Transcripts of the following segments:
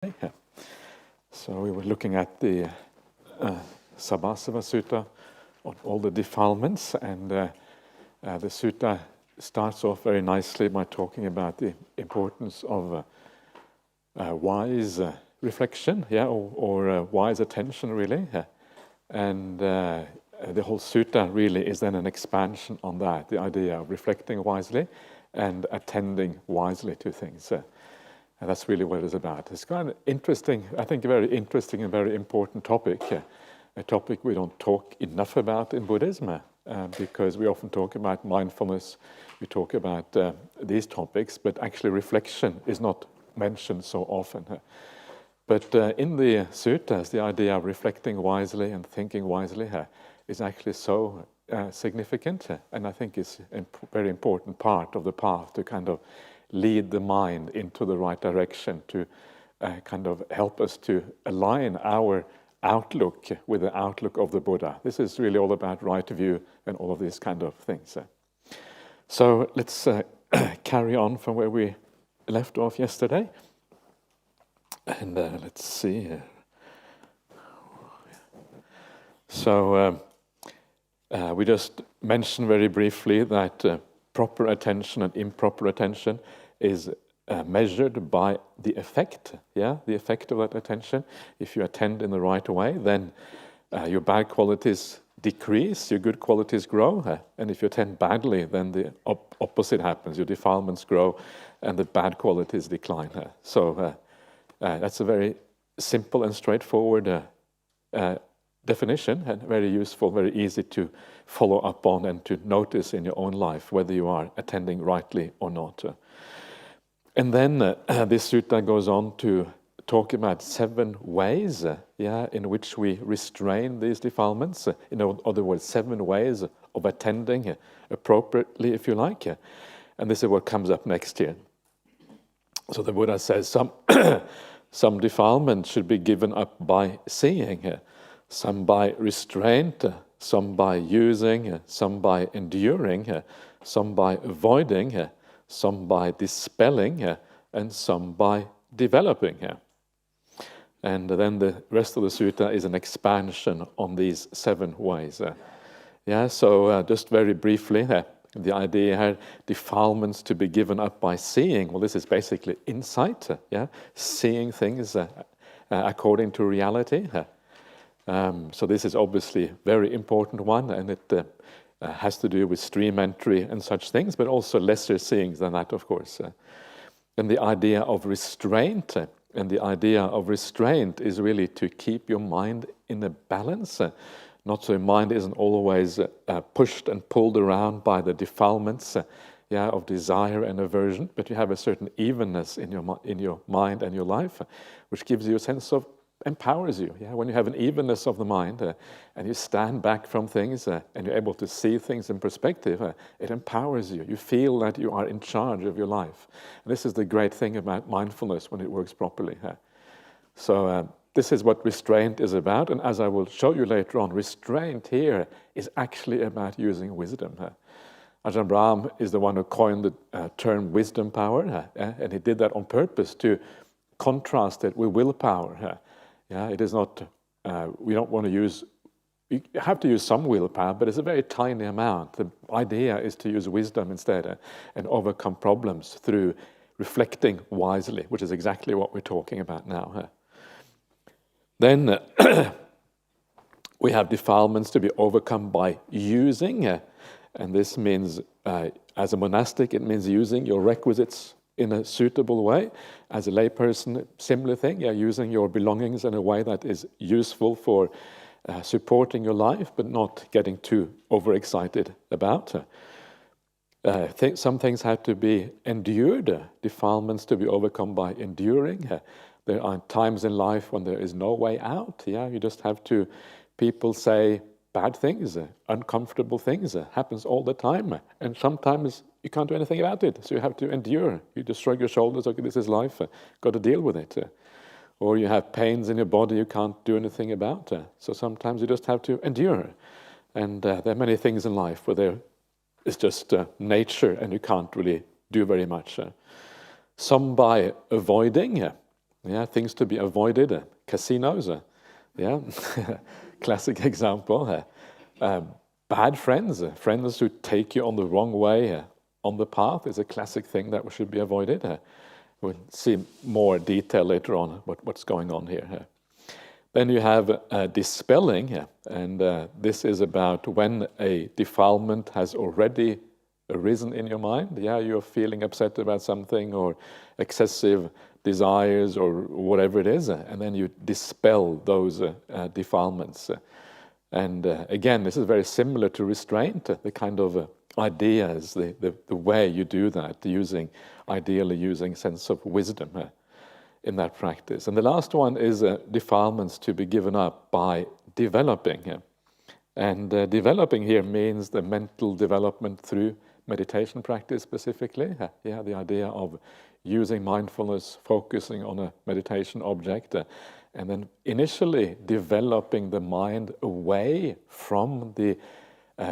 Yeah. So we were looking at the Sabbasava Sutta on all the defilements, and the sutta starts off very nicely by talking about the importance of wise reflection, or wise attention, really. And the whole sutta really is then an expansion on that, the idea of reflecting wisely and attending wisely to things. And that's really what it's about. It's kind of interesting, I think a very interesting and very important topic, a topic we don't talk enough about in Buddhism, because we often talk about mindfulness, we talk about these topics, but actually reflection is not mentioned so often. But in the suttas, the idea of reflecting wisely and thinking wisely is actually so significant, and I think it's a very important part of the path to kind of lead the mind into the right direction, to kind of help us to align our outlook with the outlook of the Buddha. This is really all about right view and all of these kind of things. So let's carry on from where we left off yesterday. And let's see. So we just mentioned very briefly that proper attention and improper attention is measured by the effect, the effect of that attention. If you attend in the right way, then your bad qualities decrease, your good qualities grow, and if you attend badly, then the opposite happens. Your defilements grow, and the bad qualities decline. So that's a very simple and straightforward definition, and very useful, very easy to follow up on and to notice in your own life whether you are attending rightly or not. And then this sutta goes on to talk about 7 ways in which we restrain these defilements. In other words, 7 ways of attending appropriately, if you like. And this is what comes up next here. So the Buddha says some defilements should be given up by seeing, some by restraint, some by using, some by enduring, some by avoiding, some by dispelling, and some by developing. And then the rest of the sutta is an expansion on these 7 ways. So just very briefly, the idea here, defilements to be given up by seeing. Well, this is basically insight, seeing things according to reality. So this is obviously a very important one, and it has to do with stream entry and such things, but also lesser seeings than that, of course. And the idea of restraint, is really to keep your mind in a balance, not so your mind isn't always pushed and pulled around by the defilements of desire and aversion, but you have a certain evenness in your mind and your life, which gives you a sense of empowers you. When you have an evenness of the mind and you stand back from things and you're able to see things in perspective, it empowers you. You feel that you are in charge of your life. And this is the great thing about mindfulness when it works properly. So this is what restraint is about, and as I will show you later on, restraint here is actually about using wisdom. Ajahn Brahm is the one who coined the term wisdom power, and he did that on purpose to contrast it with willpower. It is not, we don't want to use, you have to use some willpower, but it's a very tiny amount. The idea is to use wisdom instead and overcome problems through reflecting wisely, which is exactly what we're talking about now. Then we have defilements to be overcome by using, and this means, as a monastic, it means using your requisites in a suitable way. As a layperson, similar thing, using your belongings in a way that is useful for supporting your life, but not getting too overexcited about. Some things have to be endured, defilements to be overcome by enduring. There are times in life when there is no way out. You just have to, people say bad things, uncomfortable things, happens all the time, and sometimes you can't do anything about it, so you have to endure. You just shrug your shoulders, okay, this is life, got to deal with it. Or you have pains in your body you can't do anything about, so sometimes you just have to endure. And there are many things in life where there is just nature and you can't really do very much. Some by avoiding, Yeah, things to be avoided. Casinos. Yeah, classic example. Bad friends. Friends who take you on the wrong way on the path is a classic thing that should be avoided. We'll see more detail later on what's going on here. Then you have dispelling, and this is about when a defilement has already arisen in your mind. Yeah, you're feeling upset about something or excessive desires or whatever it is, and then you dispel those defilements. And again, this is very similar to restraint, the kind of ideas, the way you do that, ideally using sense of wisdom in that practice. And the last one is defilements to be given up by developing. And developing here means the mental development through meditation practice specifically. Yeah, the idea of using mindfulness, focusing on a meditation object, and then initially developing the mind away from the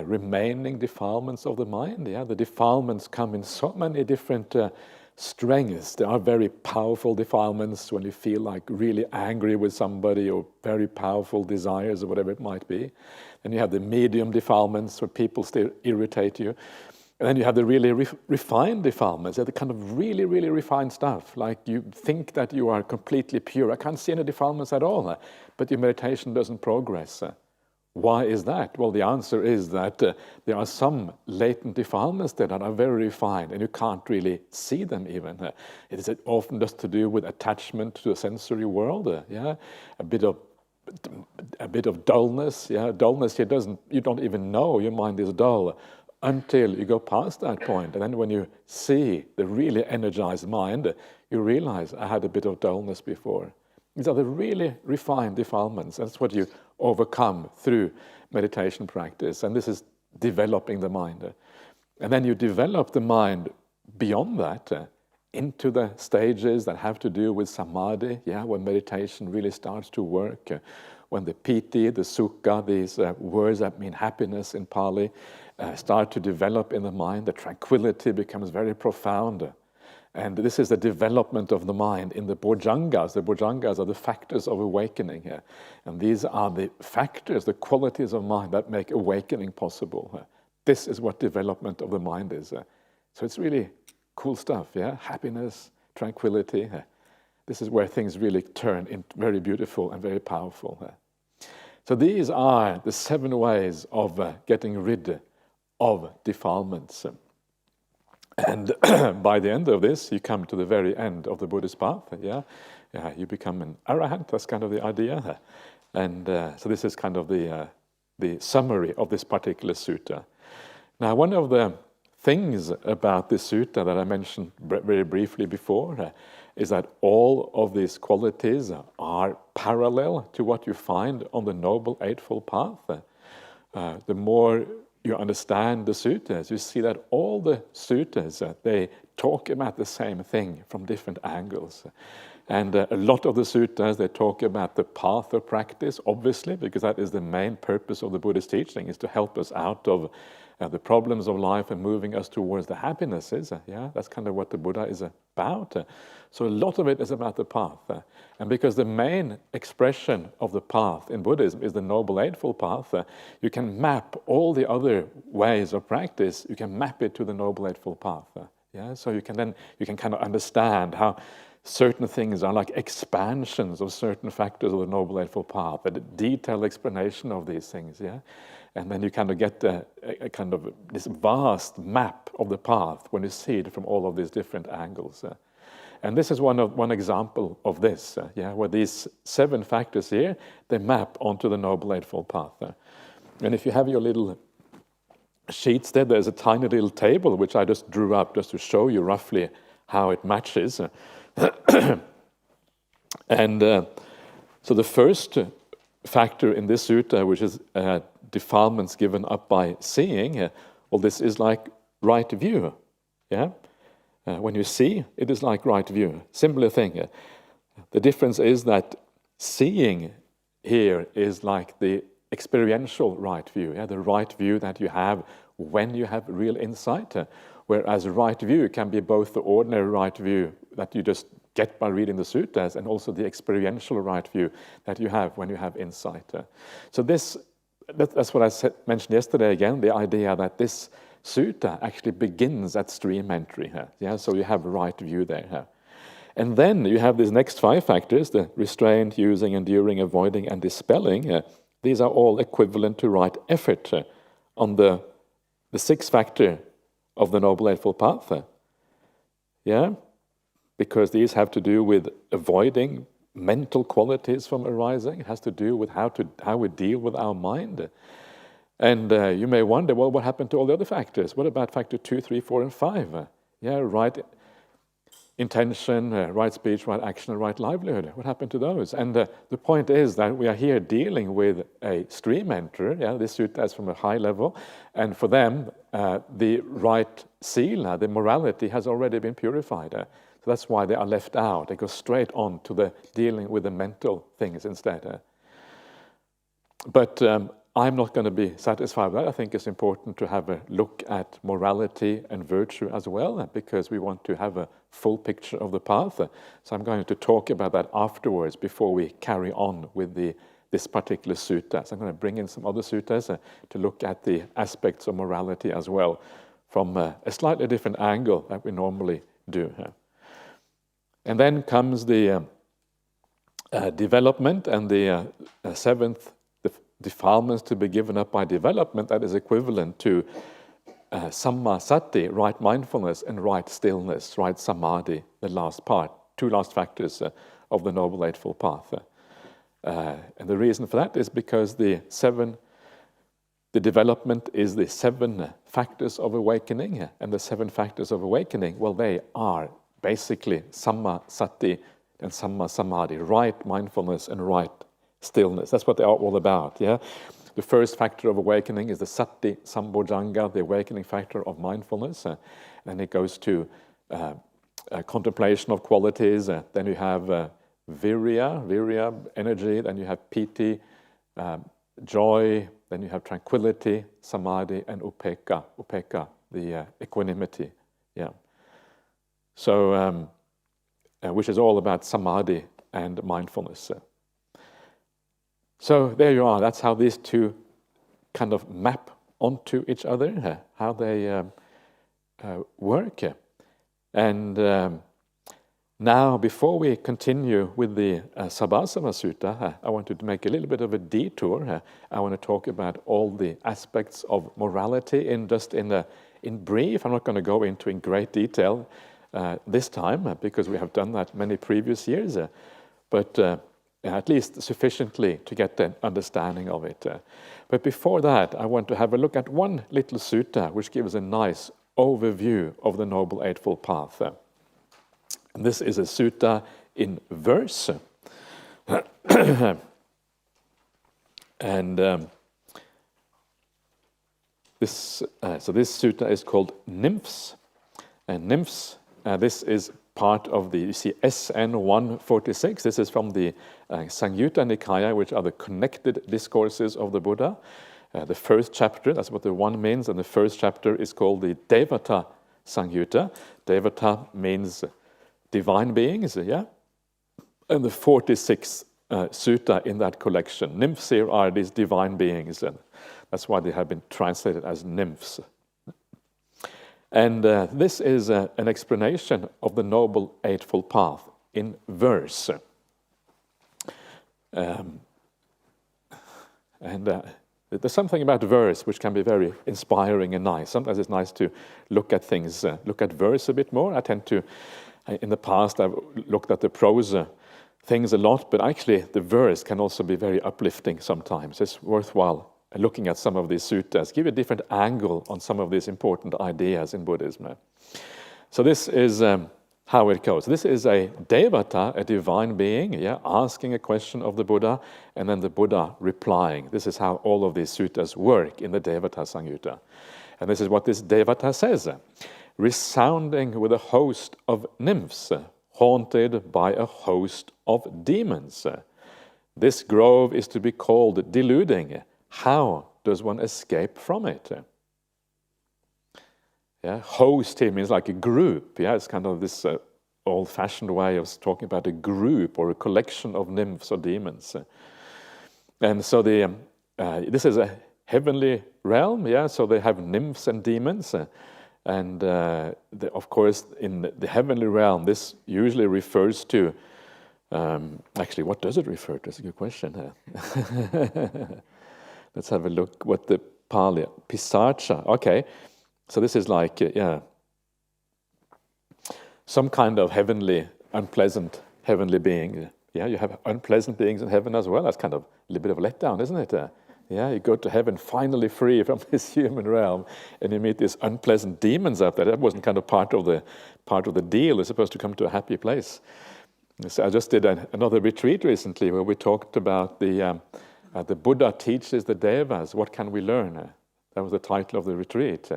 remaining defilements of the mind. Yeah, the defilements come in so many different strengths. There are very powerful defilements when you feel like really angry with somebody, or very powerful desires, or whatever it might be. Then you have the medium defilements where people still irritate you. And then you have the really refined defilements. They're the kind of really, really refined stuff. Like you think that you are completely pure. I can't see any defilements at all. But your meditation doesn't progress. Why is that? Well, the answer is that there are some latent defilements there that are very refined, and you can't really see them even. It is often just to do with attachment to the sensory world. Yeah, a bit of dullness. Yeah, dullness here you don't even know your mind is dull until you go past that point. And then when you see the really energized mind, you realize I had a bit of dullness before. These are the really refined defilements. That's what you overcome through meditation practice. And this is developing the mind. And then you develop the mind beyond that into the stages that have to do with samadhi, when meditation really starts to work, when the piti, the sukha, these words that mean happiness in Pali, start to develop in the mind, the tranquility becomes very profound. And this is the development of the mind in the bojjhangas. The bojjhangas are the factors of awakening here. And these are the factors, the qualities of mind that make awakening possible. This is what development of the mind is. So it's really cool stuff, happiness, tranquility. This is where things really turn into very beautiful and very powerful. So these are the 7 ways of getting rid of defilements. And by the end of this, you come to the very end of the Buddhist path. You become an arahant. That's kind of the idea. And so this is kind of the summary of this particular sutta. Now, one of the things about this sutta that I mentioned very briefly before is that all of these qualities are parallel to what you find on the Noble Eightfold Path. The more you understand the suttas, you see that all the suttas, they talk about the same thing from different angles. And a lot of the suttas, they talk about the path of practice, obviously, because that is the main purpose of the Buddhist teaching, is to help us out of the problems of life and moving us towards the happinesses. That's kind of what the Buddha is about. So a lot of it is about the path. And because the main expression of the path in Buddhism is the Noble Eightfold Path, you can map all the other ways of practice, you can map it to the Noble Eightfold Path. So you can kind of understand how certain things are like expansions of certain factors of the Noble Eightfold Path, a detailed explanation of these things. And then you kind of get a kind of this vast map of the path when you see it from all of these different angles. And this is one example of this, where these 7 factors here, they map onto the Noble Eightfold Path. And if you have your little sheets there's a tiny little table which I just drew up just to show you roughly how it matches. And so the first factor in this sutta, which is defilements given up by seeing, well, this is like right view. When you see, it is like right view. Similar thing. The difference is that seeing here is like the experiential right view, the right view that you have when you have real insight, whereas right view can be both the ordinary right view that you just get by reading the suttas, and also the experiential right view that you have when you have insight. So that's what I mentioned yesterday again, the idea that this sutta actually begins at stream entry. Yeah, so you have a right view there. And then you have these next 5 factors, the restraint, using, enduring, avoiding, and dispelling. These are all equivalent to right effort on the 6th factor of the Noble Eightfold Path. Yeah, because these have to do with avoiding mental qualities from arising. It has to do with how we deal with our mind. And you may wonder, well, what happened to all the other factors? What about factor 2, 3, 4, and 5? Yeah, right intention, right speech, right action, and right livelihood. What happened to those? And the point is that we are here dealing with a stream enter. Yeah, this sutta is from a high level, and for them, the right sila, the morality, has already been purified. So that's why they are left out. They go straight on to the dealing with the mental things instead. But I'm not going to be satisfied with that. I think it's important to have a look at morality and virtue as well, because we want to have a full picture of the path. So I'm going to talk about that afterwards before we carry on with this particular sutta. So I'm going to bring in some other suttas to look at the aspects of morality as well from a slightly different angle that we normally do. And then comes the development and the 7th defilements to be given up by development, that is equivalent to samma sati, right mindfulness, and right stillness, right samadhi, the last part, 2 last factors of the Noble Eightfold Path. And the reason for that is because the development is the 7 factors of awakening, and the 7 factors of awakening, well, they are basically samma sati and samma samadhi, right mindfulness and right stillness. That's what they are all about. Yeah, the first factor of awakening is the sati sambojjhanga, the awakening factor of mindfulness. Then it goes to contemplation of qualities. Then you have virya, energy. Then you have piti, joy. Then you have tranquility, samadhi, and upekkha, the equanimity. Yeah. So, which is all about samadhi and mindfulness. So there you are. That's how these 2 kind of map onto each other, how they work. And now, before we continue with the Sabbasava Sutta, I want to make a little bit of a detour. I want to talk about all the aspects of morality in brief. I'm not going to go into in great detail this time, because we have done that many previous years. But at least sufficiently to get an understanding of it. But before that, I want to have a look at one little sutta which gives a nice overview of the Noble Eightfold Path. And this is a sutta in verse. And this sutta is called Nymphs. And Nymphs, this is part of the, you see, SN 146. This is from the Samyutta Nikaya, which are the connected discourses of the Buddha. The first chapter, that's what the 1 means, and the first chapter is called the Devata Samyutta. Devata means divine beings, yeah? And the 46th sutta in that collection. Nymphs here are these divine beings, and that's why they have been translated as nymphs. And this is an explanation of the Noble Eightfold Path in verse. There's something about verse which can be very inspiring and nice. Sometimes it's nice to look at things, look at verse a bit more. I tend to, in the past, I've looked at the prose things a lot, but actually the verse can also be very uplifting sometimes. It's worthwhile looking at some of these suttas, give a different angle on some of these important ideas in Buddhism. So this is how it goes. This is a devata, a divine being, yeah, asking a question of the Buddha, and then the Buddha replying. This is how all of these suttas work in the Devata Samyutta. And this is what this devata says. Resounding with a host of nymphs, haunted by a host of demons. This grove is to be called deluding. How does one escape from it? Yeah, host here means like a group. Yeah, it's kind of this old-fashioned way of talking about a group or a collection of nymphs or demons. And so this is a heavenly realm, yeah, so they have nymphs and demons. And of course, in the heavenly realm, this usually refers to, actually, what does it refer to? That's a good question. Let's have a look what the Pali, Pisacha, okay. So this is like, some kind of heavenly, unpleasant heavenly being. Yeah, you have unpleasant beings in heaven as well. That's kind of a little bit of a letdown, isn't it? Yeah, you go to heaven finally free from this human realm, and you meet these unpleasant demons up there. That wasn't kind of part of the deal. You're supposed to come to a happy place. So I just did another retreat recently where we talked about the Buddha teaches the Devas. What can we learn? That was the title of the retreat.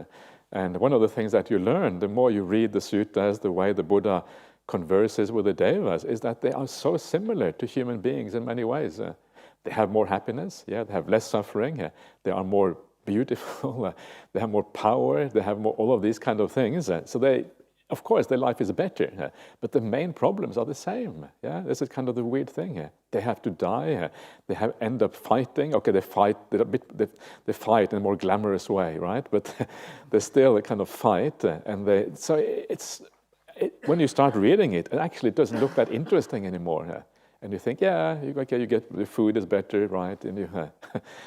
And one of the things that you learn, the more you read the suttas, the way the Buddha converses with the Devas, is that they are so similar to human beings in many ways. They have more happiness, yeah, they have less suffering, they are more beautiful, they have more power, they have more, all of these kind of things. So they, of course, their life is better, but the main problems are the same. Yeah, this is kind of the weird thing. They have to die. They end up fighting. Okay, they fight. They fight in a more glamorous way, right? But they still kind of fight, and when you start reading it, it actually doesn't look that interesting anymore. And you think, yeah, you get the food is better, right? And you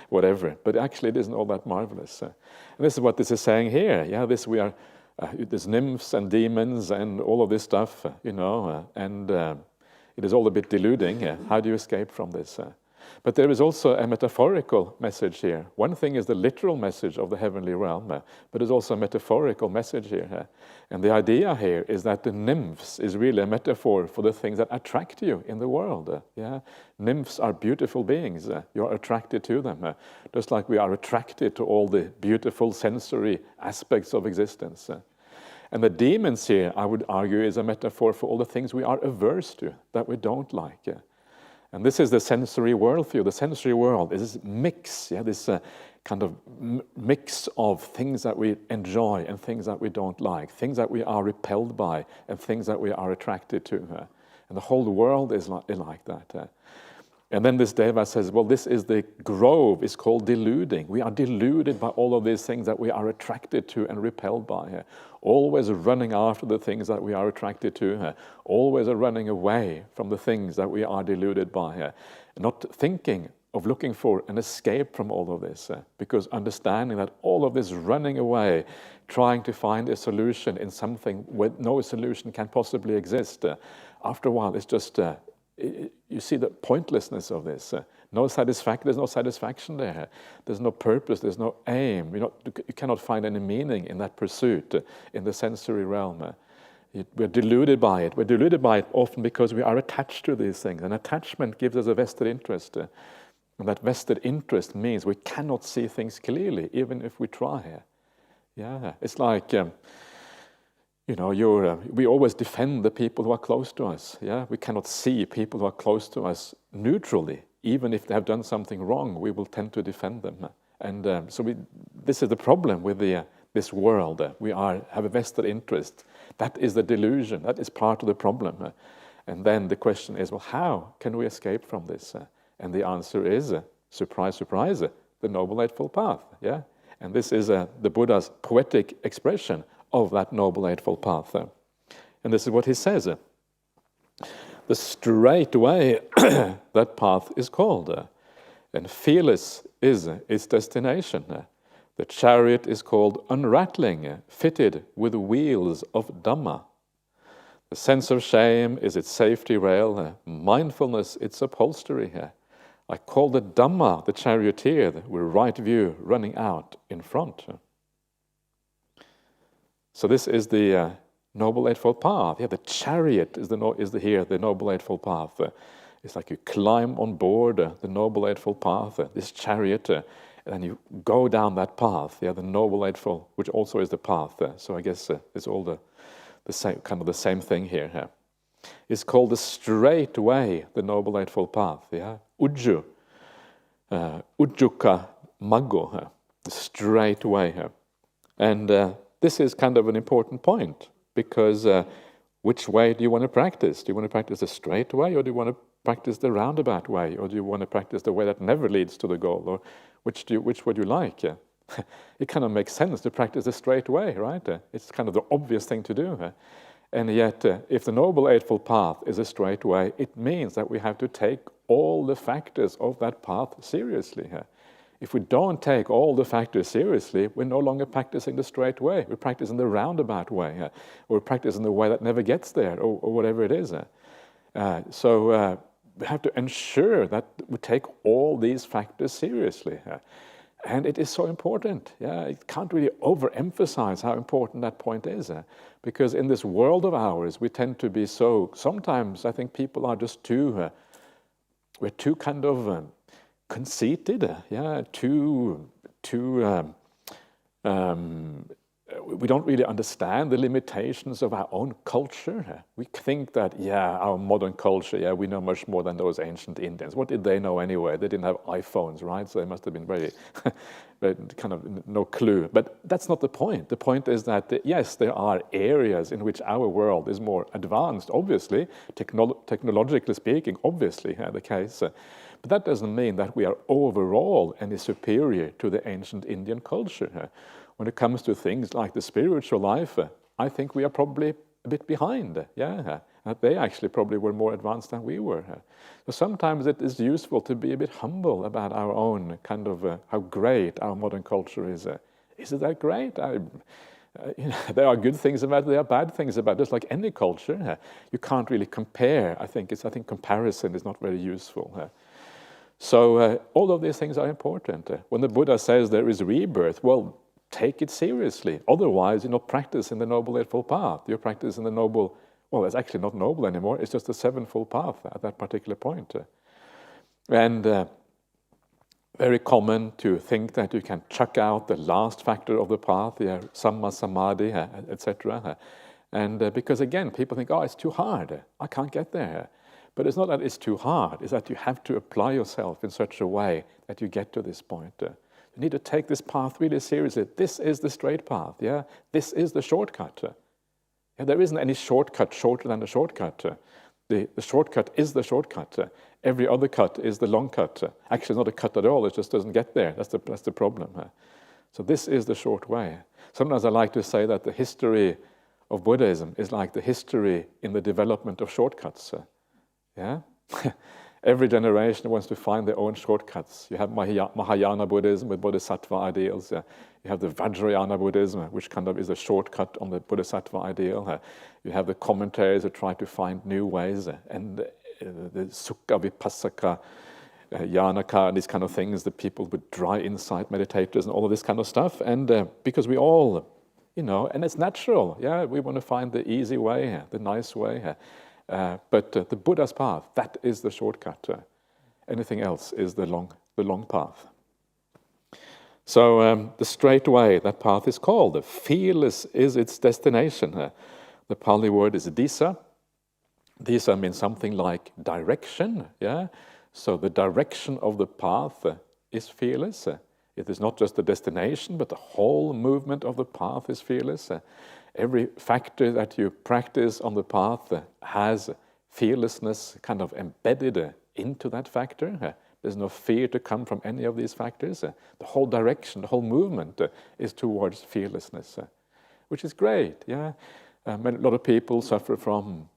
whatever. But actually, it isn't all that marvelous. And this is what this is saying here. Yeah, there's nymphs and demons and all of this stuff, and it is all a bit deluding. How do you escape from this? But there is also a metaphorical message here. One thing is the literal message of the heavenly realm, but there's also a metaphorical message here. And the idea here is that the nymphs is really a metaphor for the things that attract you in the world. Yeah, nymphs are beautiful beings. You are attracted to them, just like we are attracted to all the beautiful sensory aspects of existence. And the demons here, I would argue, is a metaphor for all the things we are averse to, that we don't like. And this is the sensory worldview. The sensory world is this mix, this kind of mix of things that we enjoy and things that we don't like, things that we are repelled by and things that we are attracted to. And the whole world is like that. And then this Deva says, well, this is the grove, is called deluding. We are deluded by all of these things that we are attracted to and repelled by. Always running after the things that we are attracted to. Always running away from the things that we are deluded by. Not thinking of looking for an escape from all of this. Because understanding that all of this running away, trying to find a solution in something where no solution can possibly exist, after a while it's just... you see the pointlessness of this. There's no satisfaction there. There's no purpose, there's no aim. You cannot find any meaning in that pursuit in the sensory realm. We're deluded by it. We're deluded by it often because we are attached to these things. And attachment gives us a vested interest. And that vested interest means we cannot see things clearly, even if we try. Yeah, it's like... we always defend the people who are close to us. Yeah, we cannot see people who are close to us neutrally, even if they have done something wrong. We will tend to defend them, and this is the problem with this world. We have a vested interest. That is the delusion. That is part of the problem. And then the question is, well, how can we escape from this? And the answer is, surprise, surprise, the Noble Eightfold Path. Yeah, and this is the Buddha's poetic expression of that Noble Eightfold Path. And this is what he says. The straight way, that path is called, and fearless is its destination. The chariot is called unrattling, fitted with wheels of Dhamma. The sense of shame is its safety rail, mindfulness its upholstery. I call the Dhamma the charioteer, with right view running out in front. So this is the Noble Eightfold Path. Yeah, the chariot is the Noble Eightfold Path. It's like you climb on board the Noble Eightfold Path, this chariot, and then you go down that path. Yeah, the Noble Eightfold, which also is the path. So I guess it's all the same, kind of the same thing here. It's called the straight way, the Noble Eightfold Path. Yeah, Ujju, Ujjuka Maggo, the straight way. And this is kind of an important point, because which way do you want to practice? Do you want to practice the straight way, or do you want to practice the roundabout way, or do you want to practice the way that never leads to the goal, or which would you like? Yeah. It kind of makes sense to practice the straight way, right? It's kind of the obvious thing to do. And yet, if the Noble Eightfold Path is a straight way, it means that we have to take all the factors of that path seriously. If we don't take all the factors seriously, we're no longer practicing the straight way. We're practicing the roundabout way, or we're practicing the way that never gets there, or whatever it is. So we have to ensure that we take all these factors seriously. And it is so important. Yeah, I can't really overemphasize how important that point is. Because in this world of ours, we tend to be so, sometimes I think people are just too, we're too kind of conceited, we don't really understand the limitations of our own culture. We think that, our modern culture, we know much more than those ancient Indians. What did they know anyway? They didn't have iPhones, right? So they must have been very, kind of no clue. But that's not the point. The point is that, yes, there are areas in which our world is more advanced, obviously, technologically speaking, obviously, the case. But that doesn't mean that we are overall any superior to the ancient Indian culture. When it comes to things like the spiritual life, I think we are probably a bit behind. That they actually probably were more advanced than we were. So sometimes it is useful to be a bit humble about our own kind of how great our modern culture is. Is it that great? There are good things about it, there are bad things about it, just like any culture. You can't really compare. I think comparison is not very useful. So all of these things are important. When the Buddha says there is rebirth, well, take it seriously. Otherwise, you're not practicing the Noble Eightfold Path. You're practicing the Noble, well, it's actually not noble anymore. It's just the Sevenfold Path at that particular point. And very common to think that you can chuck out the last factor of the path, Samma Samadhi, etc. And because, again, people think, it's too hard. I can't get there. But it's not that it's too hard. It's that you have to apply yourself in such a way that you get to this point. You need to take this path really seriously. This is the straight path, This is the shortcut. There isn't any shortcut shorter than the shortcut. The shortcut is the shortcut. Every other cut is the long cut. Actually, it's not a cut at all. It just doesn't get there. That's the problem. So this is the short way. Sometimes I like to say that the history of Buddhism is like the history in the development of shortcuts. Every generation wants to find their own shortcuts. You have Mahayana Buddhism with Bodhisattva ideals. You have the Vajrayana Buddhism, which kind of is a shortcut on the Bodhisattva ideal. You have the commentaries that try to find new ways, and the Sukha Vipassaka, Yanaka, and these kind of things, the people with dry insight meditators and all of this kind of stuff. And because we all, and it's natural. We want to find the easy way, the nice way. But the Buddha's path, that is the shortcut. Anything else is the long path. So the straight way, that path is called. Fearless is its destination. The Pali word is disa. Disa means something like direction. So the direction of the path is fearless. It is not just the destination, but the whole movement of the path is fearless. Every factor that you practice on the path has fearlessness kind of embedded into that factor. There's no fear to come from any of these factors. The whole direction, the whole movement is towards fearlessness, which is great. A lot of people suffer from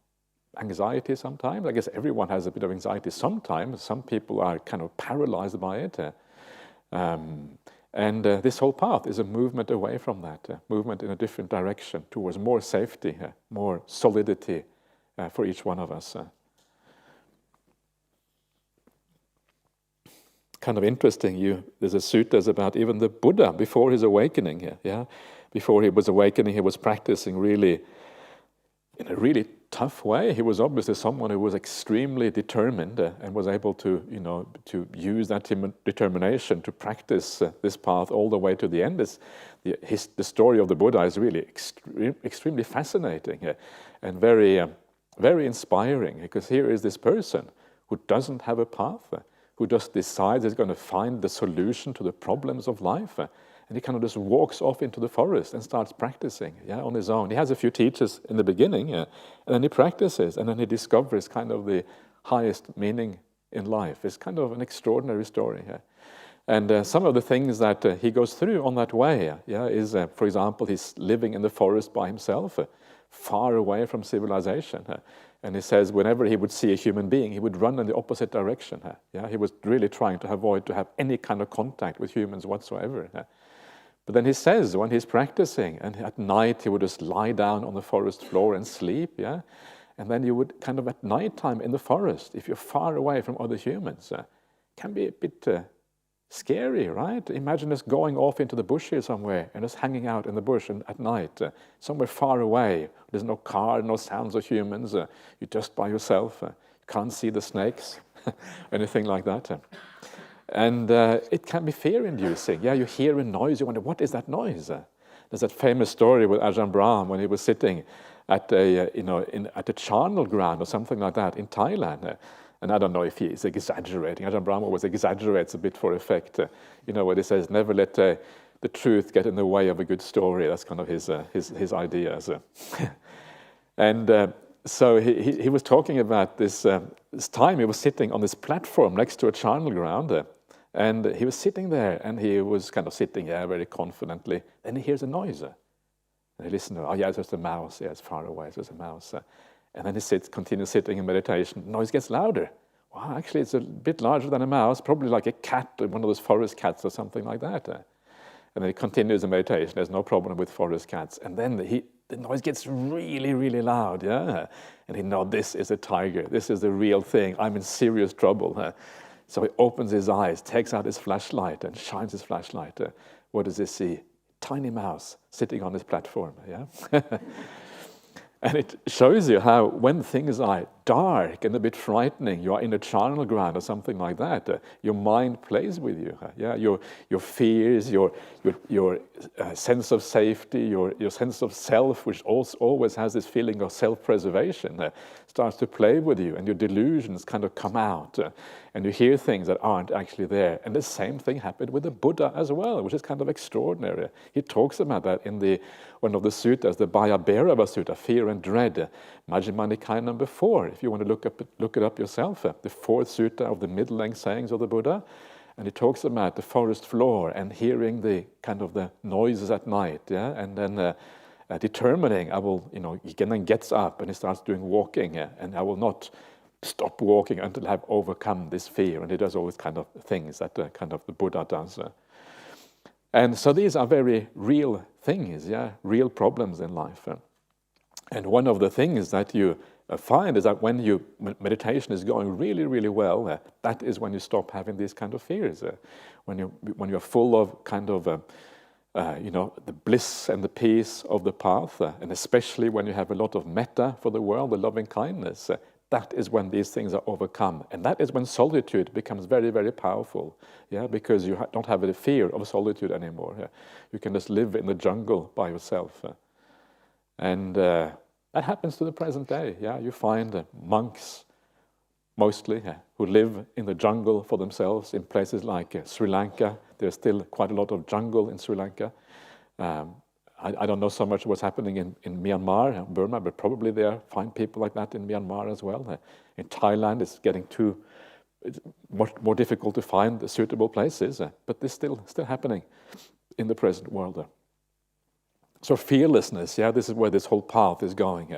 anxiety sometimes. I guess everyone has a bit of anxiety sometimes. Some people are kind of paralyzed by it. And this whole path is a movement away from that, movement in a different direction towards more safety, more solidity for each one of us. Kind of interesting, there's a suttas about even the Buddha before his awakening here. Before he was awakening, he was practicing really in a really tough way. He was obviously someone who was extremely determined and was able to, to use that determination to practice this path all the way to the end. The story of the Buddha is really extremely fascinating and very, very inspiring, because here is this person who doesn't have a path, who just decides he's going to find the solution to the problems of life, And he kind of just walks off into the forest and starts practicing, on his own. He has a few teachers in the beginning, and then he practices, and then he discovers kind of the highest meaning in life. It's kind of an extraordinary story. And some of the things that he goes through on that way, is, for example, he's living in the forest by himself, far away from civilization. And he says whenever he would see a human being, he would run in the opposite direction. He was really trying to avoid to have any kind of contact with humans whatsoever. But then he says when he's practicing, and at night he would just lie down on the forest floor and sleep. And then you would kind of at nighttime in the forest, if you're far away from other humans, can be a bit scary, right? Imagine us going off into the bush here somewhere and just hanging out in the bush and at night, somewhere far away. There's no car, no sounds of humans. You're just by yourself. You can't see the snakes, anything like that. And it can be fear-inducing. You hear a noise, you wonder, what is that noise? There's that famous story with Ajahn Brahm when he was sitting at a charnel ground or something like that in Thailand. And I don't know if he's exaggerating. Ajahn Brahm always exaggerates a bit for effect. What he says, never let the truth get in the way of a good story. That's kind of his idea. And so he was talking about this time he was sitting on this platform next to a charnel ground. And he was sitting there, and he was kind of sitting there very confidently. Then he hears a noise. And he listens, it's just a mouse. It's far away, it's just a mouse. And then he continues sitting in meditation. The noise gets louder. Wow, actually, it's a bit larger than a mouse, probably like a cat, one of those forest cats or something like that. And then he continues in meditation. There's no problem with forest cats. And then the noise gets really, really loud. And he knows this is a tiger. This is the real thing. I'm in serious trouble. So he opens his eyes, takes out his flashlight, and shines his flashlight. What does he see? Tiny mouse sitting on his platform. And it shows you how when things are dark and a bit frightening, you are in a charnel ground or something like that, your mind plays with you. Your fears, your sense of safety, your sense of self, which also always has this feeling of self-preservation, starts to play with you, and your delusions kind of come out, and you hear things that aren't actually there. And the same thing happened with the Buddha as well, which is kind of extraordinary. He talks about that in one of the suttas, the Bhaya-bhairava Sutta, Fear and Dread, Majjhima Nikaya number 4, if you want to look it up yourself, the 4th sutta of the middle-length sayings of the Buddha. And he talks about the forest floor and hearing the kind of the noises at night, and then determining, he then gets up and he starts doing walking, and I will not stop walking until I have overcome this fear. And he does all these kind of things that kind of the Buddha does. And so these are very real things, real problems in life. And one of the things that you find is that when meditation is going really, really well, that is when you stop having these kind of fears. When you're full of kind of the bliss and the peace of the path, and especially when you have a lot of metta for the world, the loving kindness, that is when these things are overcome. And that is when solitude becomes very, very powerful, because you don't have the fear of solitude anymore. You can just live in the jungle by yourself. And that happens to the present day. You find monks, mostly, who live in the jungle for themselves in places like Sri Lanka. There's still quite a lot of jungle in Sri Lanka. I don't know so much what's happening in Myanmar and Burma, but probably there find people like that in Myanmar as well. In Thailand, it's getting it's much more difficult to find the suitable places, but this is still happening in the present world. So fearlessness, this is where this whole path is going,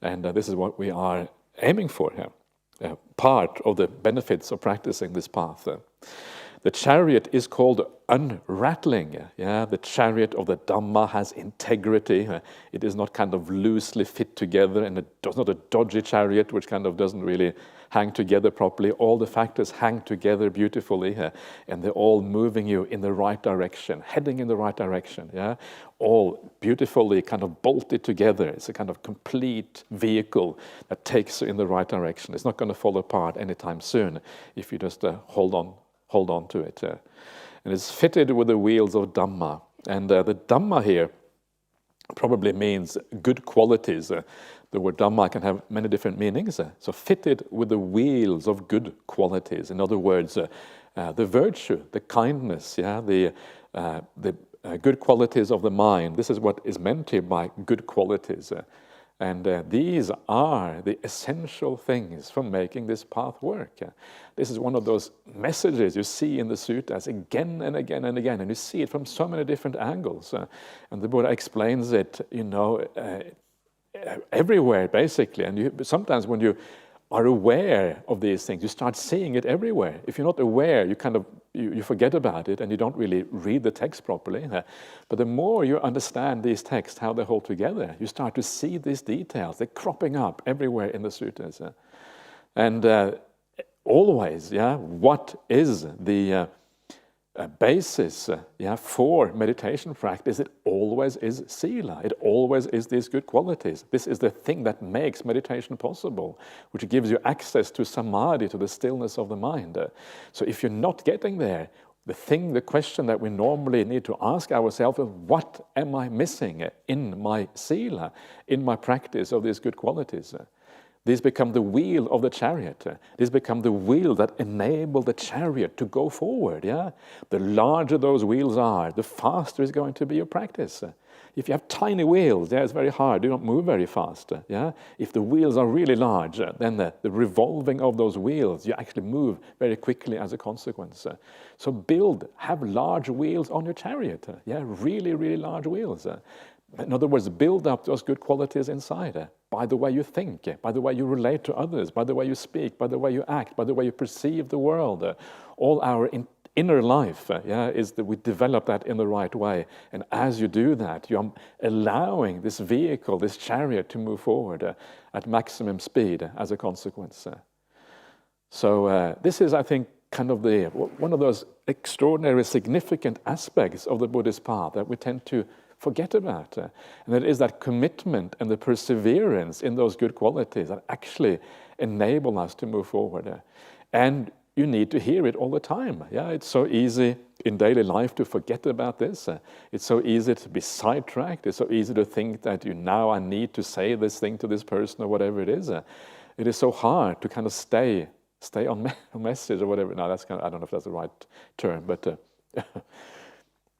and this is what we are aiming for here. Part of the benefits of practicing this path. The chariot is called unrattling. The chariot of the Dhamma has integrity. It is not kind of loosely fit together, and it's not a dodgy chariot which kind of doesn't really hang together properly. All the factors hang together beautifully, and they're all moving you in the right direction, heading in the right direction. All beautifully kind of bolted together. It's a kind of complete vehicle that takes you in the right direction. It's not going to fall apart anytime soon if you just hold on to it. And it's fitted with the wheels of Dhamma. And the Dhamma here probably means good qualities. The word Dhamma can have many different meanings. So fitted with the wheels of good qualities. In other words, the virtue, the kindness, the good qualities of the mind. This is what is meant here by good qualities. And these are the essential things for making this path work. This is one of those messages you see in the suttas again and again and again, and you see it from so many different angles. And the Buddha explains it, everywhere, basically. And sometimes when you are aware of these things, you start seeing it everywhere. If you're not aware, you forget about it and you don't really read the text properly. But the more you understand these texts, how they hold together, you start to see these details. They're cropping up everywhere in the suttas. And always, what is the basis for meditation practice? It always is sila. It always is these good qualities. This is the thing that makes meditation possible, which gives you access to samadhi, to the stillness of the mind. So if you're not getting there, the question that we normally need to ask ourselves is, what am I missing in my sila, in my practice of these good qualities? These become the wheel of the chariot. These become the wheel that enable the chariot to go forward. The larger those wheels are, the faster is going to be your practice. If you have tiny wheels, it's very hard. You don't move very fast. If the wheels are really large, then the revolving of those wheels, you actually move very quickly as a consequence. So have large wheels on your chariot. Really, really large wheels. In other words, build up those good qualities inside by the way you think, by the way you relate to others, by the way you speak, by the way you act, by the way you perceive the world. All our inner life is that we develop that in the right way. And as you do that, you're allowing this vehicle, this chariot, to move forward at maximum speed as a consequence. So this is, I think, kind of one of those extraordinary, significant aspects of the Buddhist path that we tend to forget about. And it is that commitment and the perseverance in those good qualities that actually enable us to move forward. And you need to hear it all the time. It's so easy in daily life to forget about this. It's so easy to be sidetracked. It's so easy to think that I need to say this thing to this person or whatever it is. It is so hard to kind of stay on message or whatever. No, that's I don't know if that's the right term, but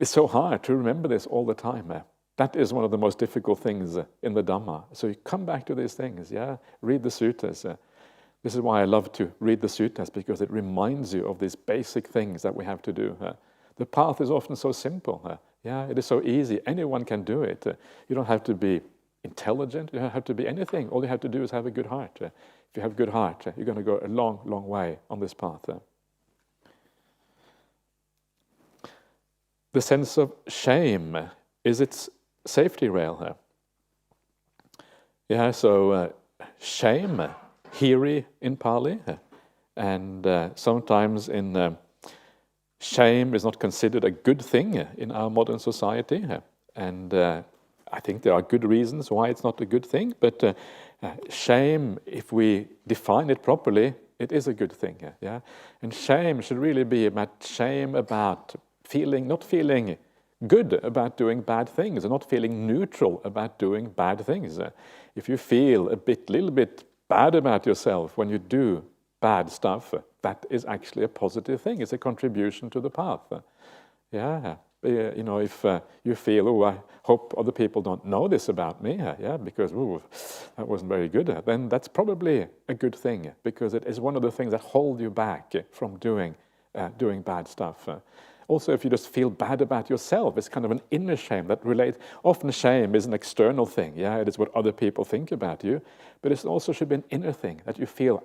it's so hard to remember this all the time. That is one of the most difficult things in the Dhamma. So you come back to these things, read the suttas. This is why I love to read the suttas, because it reminds you of these basic things that we have to do. The path is often so simple. It is so easy. Anyone can do it. You don't have to be intelligent. You don't have to be anything. All you have to do is have a good heart. If you have a good heart, you're going to go a long, long way on this path. The sense of shame is its safety rail here. So shame, hiri in Pali, and sometimes shame is not considered a good thing in our modern society. And I think there are good reasons why it's not a good thing, but shame, if we define it properly, it is a good thing. And shame should really be about not feeling good about doing bad things, and not feeling neutral about doing bad things. If you feel little bit bad about yourself when you do bad stuff, that is actually a positive thing. It's a contribution to the path. If you feel, I hope other people don't know this about me, because that wasn't very good, then that's probably a good thing, because it is one of the things that hold you back from doing bad stuff. Also, if you just feel bad about yourself, it's kind of an inner shame that relates. Often shame is an external thing, it is what other people think about you, but it also should be an inner thing, that you feel,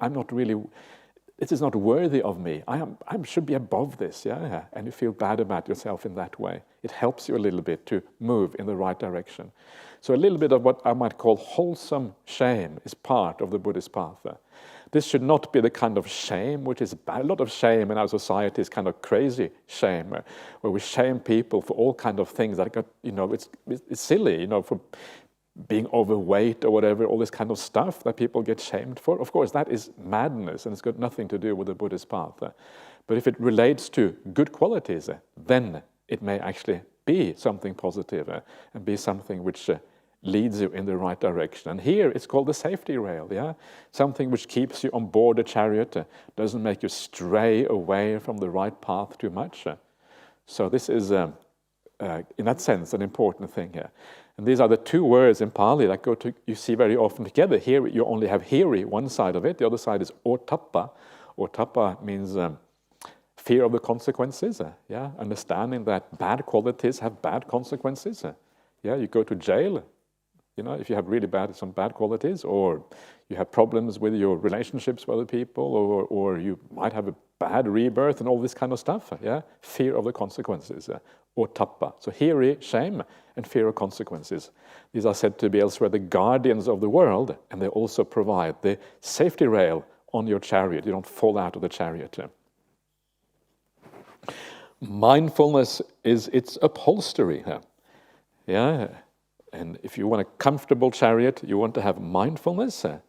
this is not worthy of me, I should be above this, and you feel bad about yourself in that way. It helps you a little bit to move in the right direction. So a little bit of what I might call wholesome shame is part of the Buddhist path. This should not be the kind of shame which is bad. A lot of shame in our society is kind of crazy shame, where we shame people for all kind of things that it's silly, for being overweight or whatever, all this kind of stuff that people get shamed for. Of course, that is madness, and it's got nothing to do with the Buddhist path. But if it relates to good qualities, then it may actually be something positive and be something which leads you in the right direction. And here it's called the safety rail, something which keeps you on board the chariot, doesn't make you stray away from the right path too much. So this is in that sense, an important thing here. And these are the two words in Pali that you see very often together. Here you only have hiri, one side of it. The other side is otappa. Otappa means fear of the consequences. Understanding that bad qualities have bad consequences. You go to jail, if you have really some bad qualities, or you have problems with your relationships with other people, or you might have a bad rebirth and all this kind of stuff. Fear of the consequences, otappa. So hiri, shame, and fear of consequences. These are said to be elsewhere the guardians of the world, and they also provide the safety rail on your chariot. You don't fall out of the chariot. Mindfulness is its upholstery. And if you want a comfortable chariot, you want to have mindfulness. It's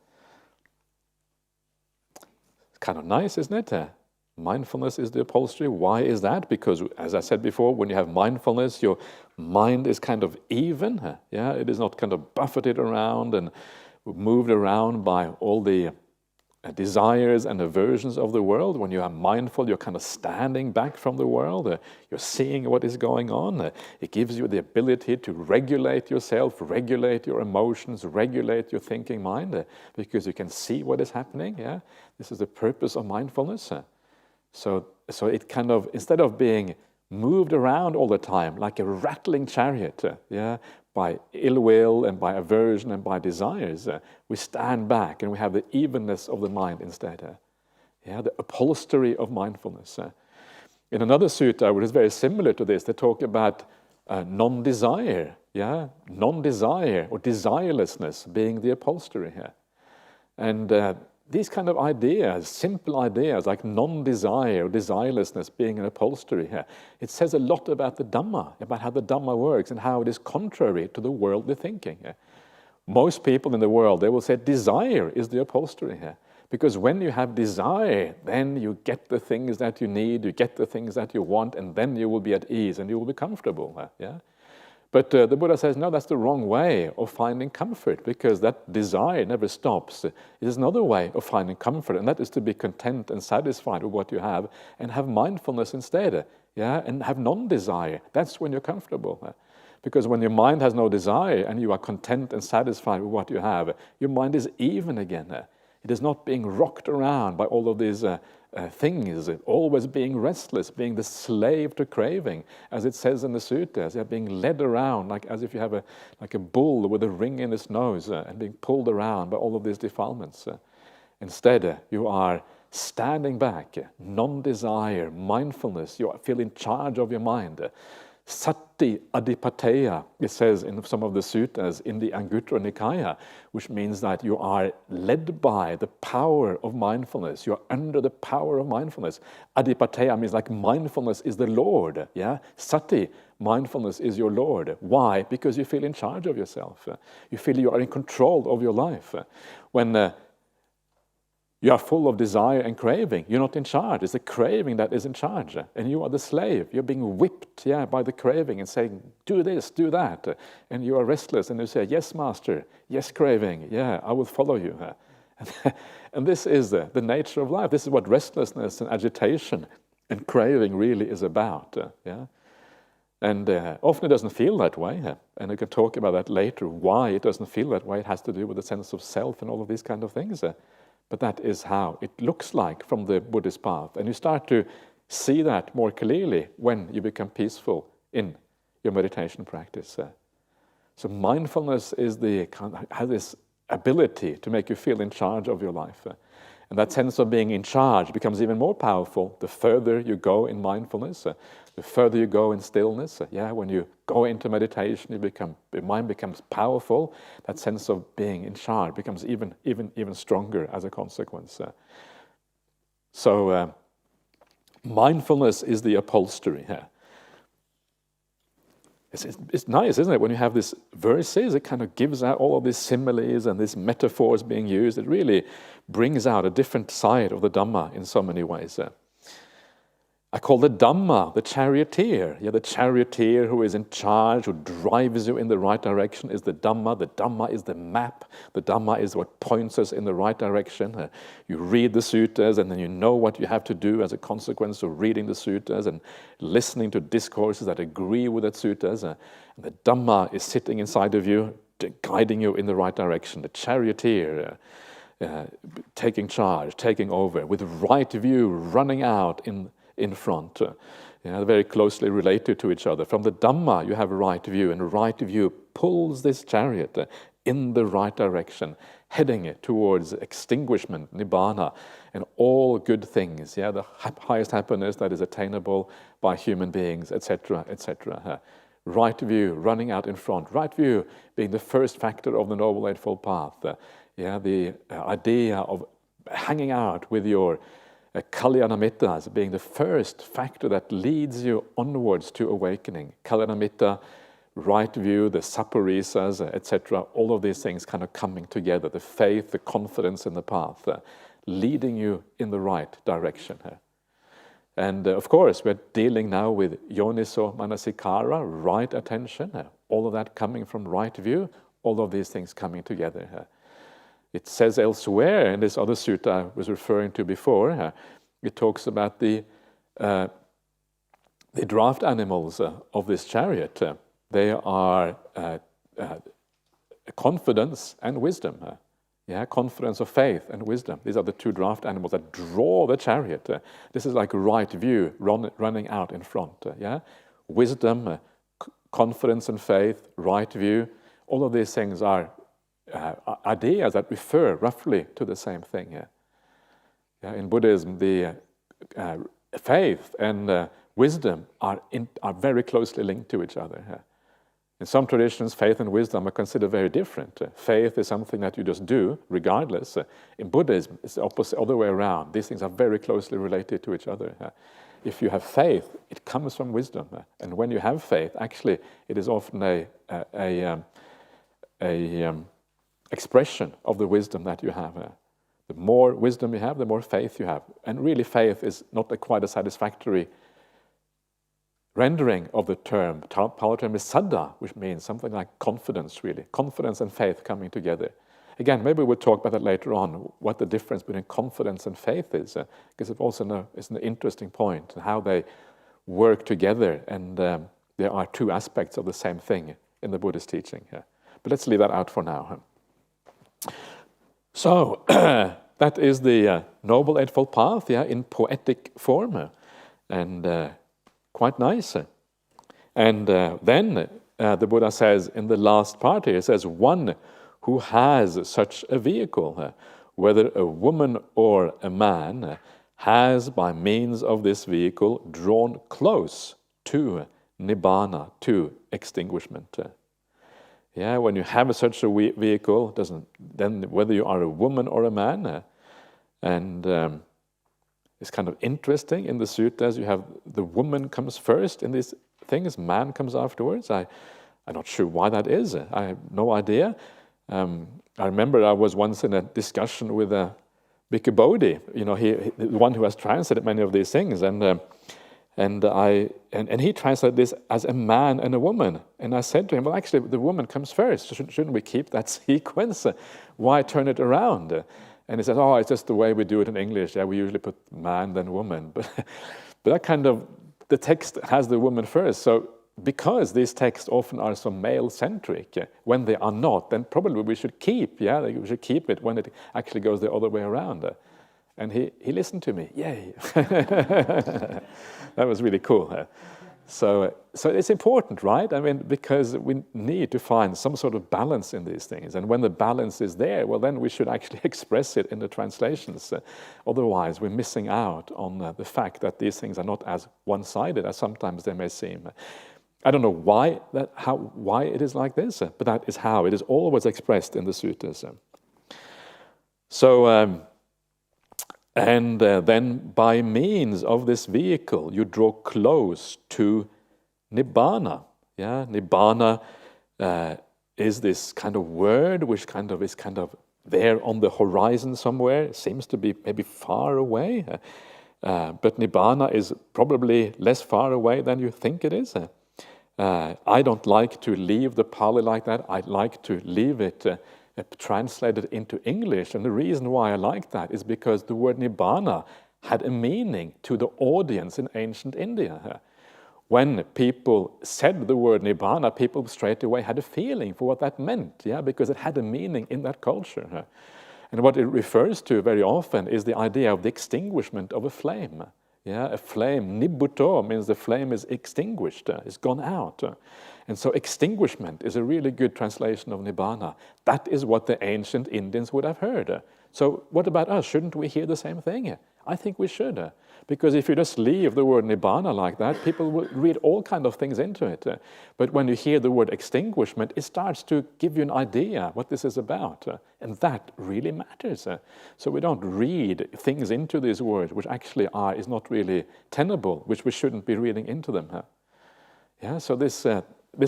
kind of nice, isn't it? Mindfulness is the upholstery. Why is that? Because, as I said before, when you have mindfulness, your mind is kind of even. It is not kind of buffeted around and moved around by all the desires and aversions of the world. When you are mindful, you're kind of standing back from the world. You're seeing what is going on. It gives you the ability to regulate yourself, regulate your emotions, regulate your thinking mind, because you can see what is happening. This is the purpose of mindfulness. So it kind of, instead of being moved around all the time like a rattling chariot, by ill will and by aversion and by desires, we stand back and we have the evenness of the mind instead. The upholstery of mindfulness. In another sutta, which is very similar to this, they talk about non-desire. Non-desire or desirelessness being the upholstery here. And these kind of ideas, simple ideas like non-desire or desirelessness being an upholstery here, it says a lot about the Dhamma, about how the Dhamma works and how it is contrary to the worldly thinking. Most people in the world, they will say desire is the upholstery here. Because when you have desire, then you get the things that you need, you get the things that you want, and then you will be at ease and you will be comfortable. But the Buddha says, no, that's the wrong way of finding comfort, because that desire never stops. It is another way of finding comfort, and that is to be content and satisfied with what you have and have mindfulness instead, and have non-desire. That's when you're comfortable. Because when your mind has no desire and you are content and satisfied with what you have, your mind is even again. It is not being rocked around by all of these things, always being restless, being the slave to craving, as it says in the suttas, being led around like as if you have a bull with a ring in its nose and being pulled around by all of these defilements. Instead, you are standing back, non-desire, mindfulness. You feel in charge of your mind. Sati Adipateya, it says in some of the suttas in the Anguttara Nikaya, which means that you are led by the power of mindfulness. You are under the power of mindfulness. Adipateya means like mindfulness is the Lord. Sati, mindfulness is your Lord. Why? Because you feel in charge of yourself. You feel you are in control of your life. When you are full of desire and craving, you're not in charge. It's the craving that is in charge. And you are the slave. You're being whipped by the craving and saying, do this, do that. And you are restless and you say, yes, master, yes, craving, I will follow you. And this is the nature of life. This is what restlessness and agitation and craving really is about. And often it doesn't feel that way. And I can talk about that later, why it doesn't feel that way. It has to do with the sense of self and all of these kind of things. But that is how it looks like from the Buddhist path. And you start to see that more clearly when you become peaceful in your meditation practice. So mindfulness has this ability to make you feel in charge of your life. And that sense of being in charge becomes even more powerful the further you go in mindfulness, the further you go in stillness. When you go into meditation, your mind becomes powerful. That sense of being in charge becomes even stronger as a consequence. So mindfulness is the upholstery here. It's nice, isn't it? When you have these verses, it kind of gives out all of these similes and these metaphors being used. It really brings out a different side of the Dhamma in so many ways. I call the Dhamma, the charioteer. Yeah, the charioteer who is in charge, who drives you in the right direction is the Dhamma. The Dhamma is the map. The Dhamma is what points us in the right direction. You read the suttas and then you know what you have to do as a consequence of reading the suttas and listening to discourses that agree with the suttas. And the Dhamma is sitting inside of you, guiding you in the right direction. The charioteer, taking charge, taking over, with right view, running out in front, very closely related to each other. From the Dhamma, you have a right view, and right view pulls this chariot in the right direction, heading it towards extinguishment, nibbana, and all good things, the highest happiness that is attainable by human beings, etc., etc. Right view, running out in front. Right view being the first factor of the Noble Eightfold Path. The idea of hanging out with your Kalyanamitta being the first factor that leads you onwards to awakening. Kalyanamitta, right view, the saparisas, etc., all of these things kind of coming together, the faith, the confidence in the path, leading you in the right direction. And of course, we're dealing now with yoniso manasikara, right attention, all of that coming from right view, all of these things coming together. It says elsewhere in this other sutta I was referring to before, it talks about the draft animals of this chariot. They are confidence and wisdom. Confidence of faith and wisdom. These are the two draft animals that draw the chariot. This is like right view running out in front. Wisdom, confidence and faith, right view. All of these things are ideas that refer roughly to the same thing. In Buddhism, the faith and wisdom are very closely linked to each other. In some traditions, faith and wisdom are considered very different. Faith is something that you just do regardless. In Buddhism, it's the opposite, other way around. These things are very closely related to each other. If you have faith, it comes from wisdom. And when you have faith, actually, it is often a expression of the wisdom that you have. The more wisdom you have, the more faith you have. And really, faith is not quite a satisfactory rendering of the term. Pali term is saddha, which means something like confidence, really. Confidence and faith coming together. Again, maybe we'll talk about that later on, what the difference between confidence and faith is, because it's an interesting point, how they work together, and there are two aspects of the same thing in the Buddhist teaching. But let's leave that out for now. So, that is the Noble Eightfold Path, in poetic form, and quite nice. And then the Buddha says in the last part here, it says, one who has such a vehicle, whether a woman or a man, has by means of this vehicle drawn close to nibbana, to extinguishment. When you have such a vehicle, then whether you are a woman or a man, and it's kind of interesting in the suttas, you have the woman comes first in these things, man comes afterwards. I'm not sure why that is. I have no idea. I remember I was once in a discussion with Bhikkhu Bodhi, the one who has translated many of these things, and he translated this as a man and a woman. And I said to him, well, actually, the woman comes first. Shouldn't we keep that sequence? Why turn it around? And he says, oh, it's just the way we do it in English. We usually put man, then woman. But that kind of, the text has the woman first. So because these texts often are so male-centric, when they are not, then probably we should keep, we should keep it when it actually goes the other way around. And he listened to me. Yay! That was really cool. So it's important, right? I mean, because we need to find some sort of balance in these things. And when the balance is there, well, then we should actually express it in the translations. Otherwise, we're missing out on the fact that these things are not as one-sided as sometimes they may seem. I don't know why it is like this, but that is how it is always expressed in the suttas. And then by means of this vehicle, you draw close to Nibbana. Nibbana is this kind of word which is kind of there on the horizon somewhere. It seems to be maybe far away. But Nibbana is probably less far away than you think it is. I don't like to leave the Pali like that. I like to leave it translated into English. And the reason why I like that is because the word Nibbana had a meaning to the audience in ancient India. When people said the word Nibbana, people straight away had a feeling for what that meant, because it had a meaning in that culture. And what it refers to very often is the idea of the extinguishment of a flame. A flame, nibbuto, means the flame is extinguished, it's gone out. And so extinguishment is a really good translation of Nibbana. That is what the ancient Indians would have heard. So what about us? Shouldn't we hear the same thing? I think we should. Because if you just leave the word Nibbana like that, people will read all kinds of things into it. But when you hear the word extinguishment, it starts to give you an idea what this is about. And that really matters. So we don't read things into these words which actually is not really tenable, which we shouldn't be reading into them. So this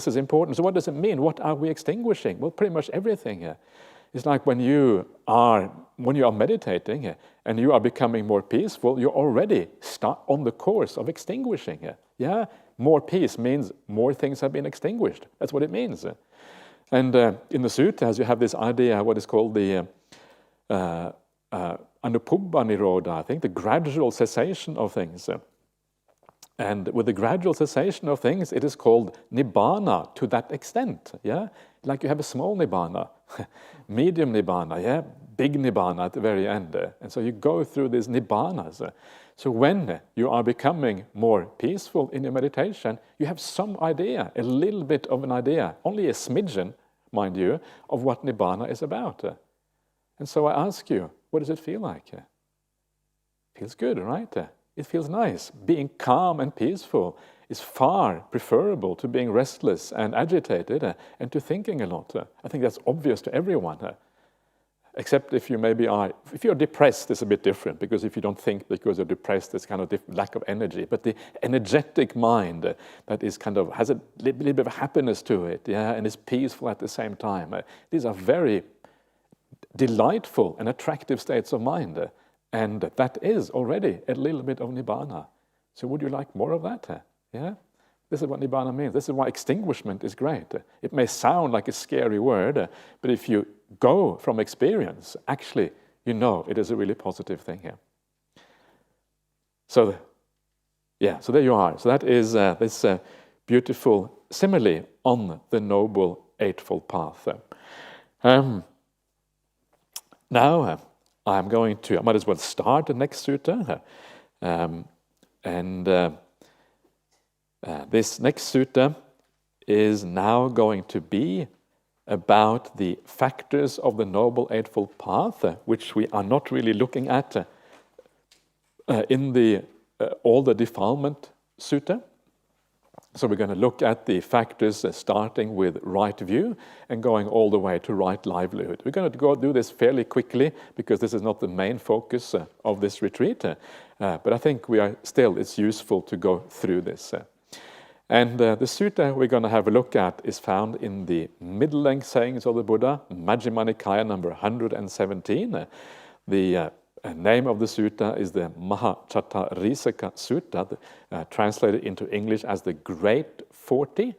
is important. So what does it mean? What are we extinguishing? Well, pretty much everything. It's like when you are meditating and you are becoming more peaceful, you're already on the course of extinguishing. More peace means more things have been extinguished. That's what it means. And in the sutras, you have this idea, what is called the Anupubba Nirodha, I think, the gradual cessation of things. And with the gradual cessation of things, it is called Nibbana to that extent. Like you have a small Nibbana, medium Nibbana, big Nibbana at the very end. And so you go through these Nibbanas. So when you are becoming more peaceful in your meditation, you have some idea, a little bit of an idea, only a smidgen, mind you, of what Nibbana is about. And so I ask you, what does it feel like? Feels good, right? It feels nice. Being calm and peaceful is far preferable to being restless and agitated and to thinking a lot. I think that's obvious to everyone. Except if you if you're depressed, it's a bit different, because if you don't think because you're depressed, it's kind of lack of energy. But the energetic mind that is kind of has a little bit of happiness to it, and is peaceful at the same time. These are very delightful and attractive states of mind. And that is already a little bit of Nibbana. So would you like more of that? This is what Nibbana means. This is why extinguishment is great. It may sound like a scary word, but if you go from experience, actually, you know it is a really positive thing here. So there you are. So that is this beautiful simile on the Noble Eightfold Path. Now, I might as well start the next sutta. This next sutta is now going to be about the factors of the Noble Eightfold Path, which we are not really looking at in the all the defilement sutta. So we're going to look at the factors starting with right view and going all the way to right livelihood. We're going to go do this fairly quickly because this is not the main focus of this retreat, but I think it's useful to go through this. And the sutta we're going to have a look at is found in the middle-length sayings of the Buddha, Majjhima Nikaya number 117. The name of the sutta is the Mahachattarisaka Sutta, translated into English as the Great 40.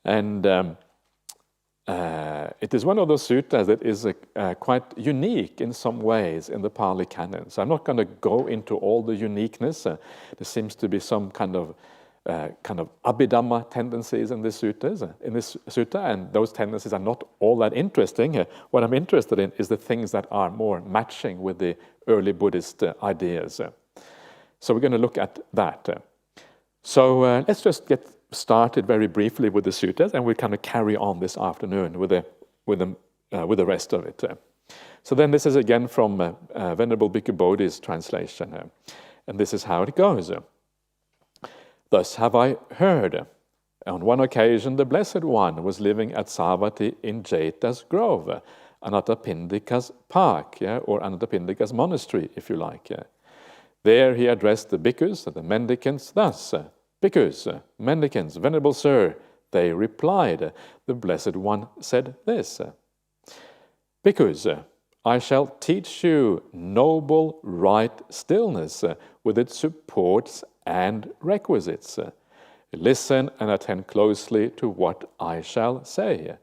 And it is one of those suttas that is quite unique in some ways in the Pali Canon. So I'm not going to go into all the uniqueness. There seems to be some kind of Abhidhamma tendencies in this sutta, and those tendencies are not all that interesting. What I'm interested in is the things that are more matching with the early Buddhist ideas. So we're going to look at that. So let's just get started very briefly with the suttas, and we'll kind of carry on this afternoon with the rest of it. So then this is again from Venerable Bhikkhu Bodhi's translation, and this is how it goes. Thus have I heard. On one occasion, the Blessed One was living at Savatthi in Jeta's grove, Anathapindika's park, or Anathapindika's monastery, if you like. There he addressed the bhikkhus, the mendicants, thus, Bhikkhus, mendicants, Venerable Sir, they replied. The Blessed One said this, Bhikkhus, I shall teach you noble right stillness, with its supports and requisites. Listen and attend closely to what I shall say.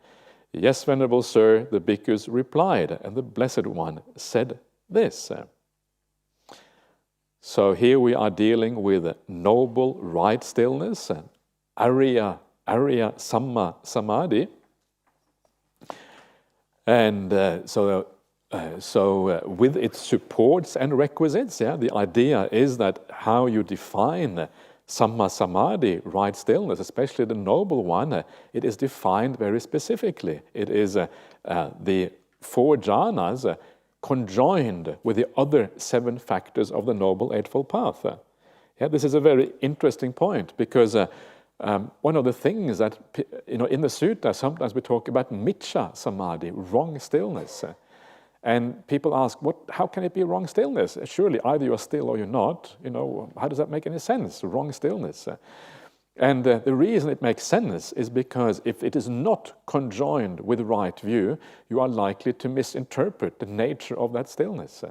Yes, Venerable Sir, the bhikkhus replied, and the Blessed One said this. So here we are dealing with noble right stillness, Arya Samma Samadhi. And so with its supports and requisites, the idea is that how you define Samma Samadhi, right stillness, especially the noble one, it is defined very specifically. It is the 4 jhanas conjoined with the other 7 factors of the Noble Eightfold Path. This is a very interesting point, because one of the things that, in the sutta, sometimes we talk about miccha samadhi, wrong stillness. And people ask, how can it be wrong stillness? Surely either you're still or you're not. How does that make any sense? Wrong stillness. And the reason it makes sense is because if it is not conjoined with right view, you are likely to misinterpret the nature of that stillness.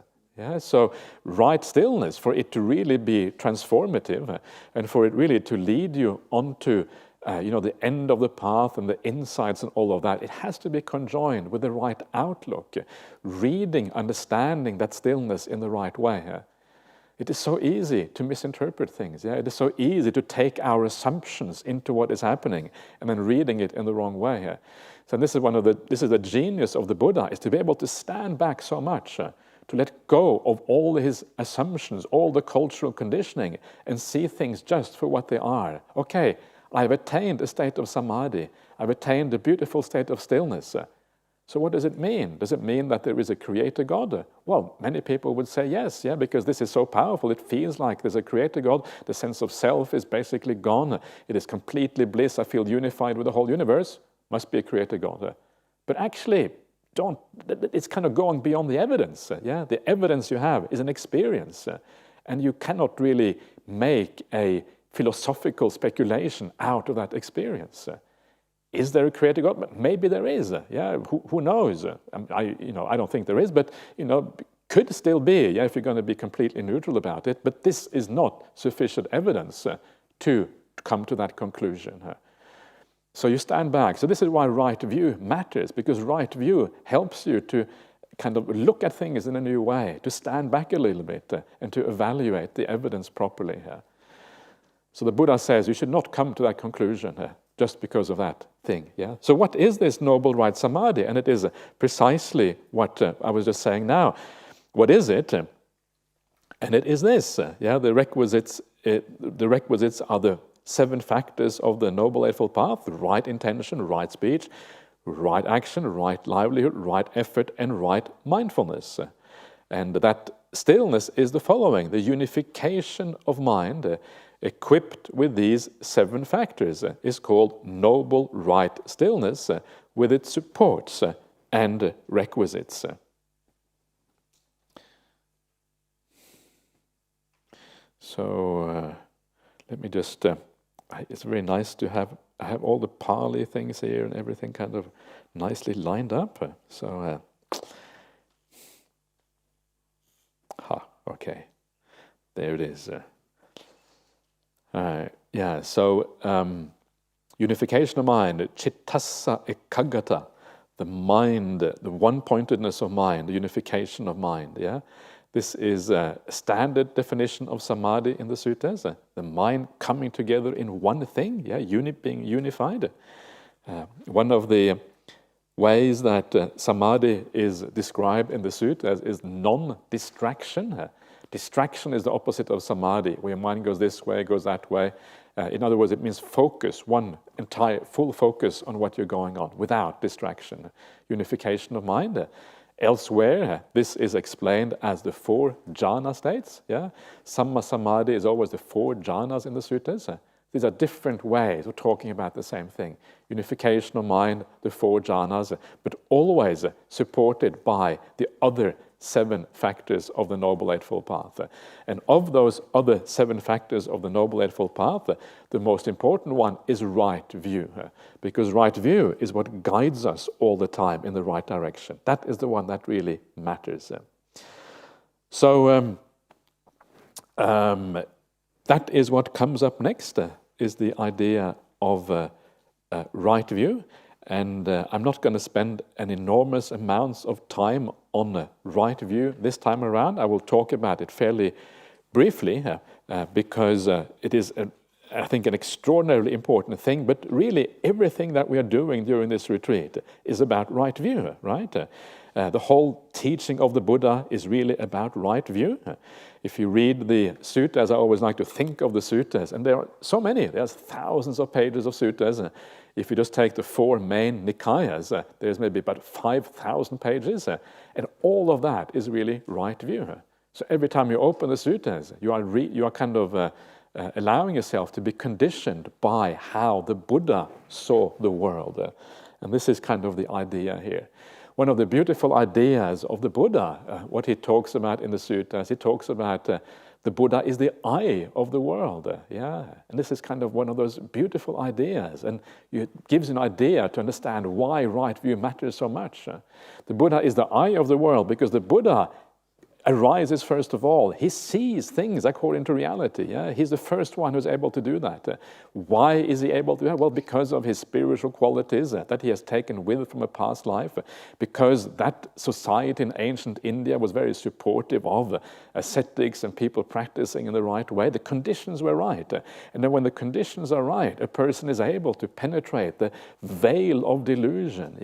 So right stillness, for it to really be transformative and for it really to lead you onto the end of the path and the insights and all of that, it has to be conjoined with the right outlook, reading, understanding that stillness in the right way. It is so easy to misinterpret things. It is so easy to take our assumptions into what is happening and then reading it in the wrong way. So this is the genius of the Buddha, is to be able to stand back so much, to let go of all his assumptions, all the cultural conditioning, and see things just for what they are. Okay, I've attained a state of samadhi. I've attained a beautiful state of stillness. So what does it mean? Does it mean that there is a creator God? Well, many people would say yes, because this is so powerful. It feels like there's a creator God. The sense of self is basically gone. It is completely bliss. I feel unified with the whole universe. Must be a creator God. But actually, it's kind of going beyond the evidence. The evidence you have is an experience. And you cannot really make a philosophical speculation out of that experience. Is there a creator God? Maybe there is. Who knows? I don't think there is, but could still be. If you're going to be completely neutral about it. But this is not sufficient evidence to come to that conclusion. So you stand back. So this is why right view matters, because right view helps you to kind of look at things in a new way, to stand back a little bit and to evaluate the evidence properly. So the Buddha says you should not come to that conclusion just because of that thing. So what is this noble right samadhi? And it is precisely what I was just saying now. What is it? And it is this. The requisites are the 7 factors of the Noble Eightfold Path: right intention, right speech, right action, right livelihood, right effort, and right mindfulness. And that stillness is the following: the unification of mind equipped with these 7 factors is called noble right stillness with its supports and requisites. So let me just, it's very nice to have all the Pali things here and everything kind of nicely lined up. So, okay, there it is. So unification of mind, chittassa ekaggata, the mind, the one-pointedness of mind, the unification of mind. This is a standard definition of samadhi in the suttas. The mind coming together in one thing, being unified. One of the ways that samadhi is described in the suttas is non-distraction. Distraction is the opposite of samadhi, where your mind goes this way, goes that way. In other words, it means focus, one entire full focus on what you're going on, without distraction. Unification of mind. Elsewhere, this is explained as the 4 jhana states. Samma samadhi is always the 4 jhanas in the suttas. These are different ways of talking about the same thing. Unification of mind, the 4 jhanas, but always supported by the other 7 factors of the Noble Eightfold Path. And of those other 7 factors of the Noble Eightfold Path, the most important one is right view, because right view is what guides us all the time in the right direction. That is the one that really matters. So That is what comes up next, is the idea of right view. And I'm not going to spend an enormous amounts of time on right view this time around. I will talk about it fairly briefly because it is, I think, an extraordinarily important thing. But really, everything that we are doing during this retreat is about right view, right? The whole teaching of the Buddha is really about right view. If you read the suttas, I always like to think of the suttas, and there are so many. There's thousands of pages of suttas. If you just take the four main Nikayas, there's maybe about 5,000 pages, and all of that is really right view. So every time you open the suttas, you are kind of allowing yourself to be conditioned by how the Buddha saw the world. And this is kind of the idea here. One of the beautiful ideas of the Buddha, what he talks about in the suttas, he talks about the Buddha is the eye of the world. And this is kind of one of those beautiful ideas, and it gives an idea to understand why right view matters so much. The Buddha is the eye of the world because the Buddha arises first of all. He sees things according to reality. He's the first one who's able to do that. Why is he able to do that? Well, because of his spiritual qualities that he has taken with from a past life, because that society in ancient India was very supportive of ascetics and people practicing in the right way. The conditions were right. And then when the conditions are right, a person is able to penetrate the veil of delusion,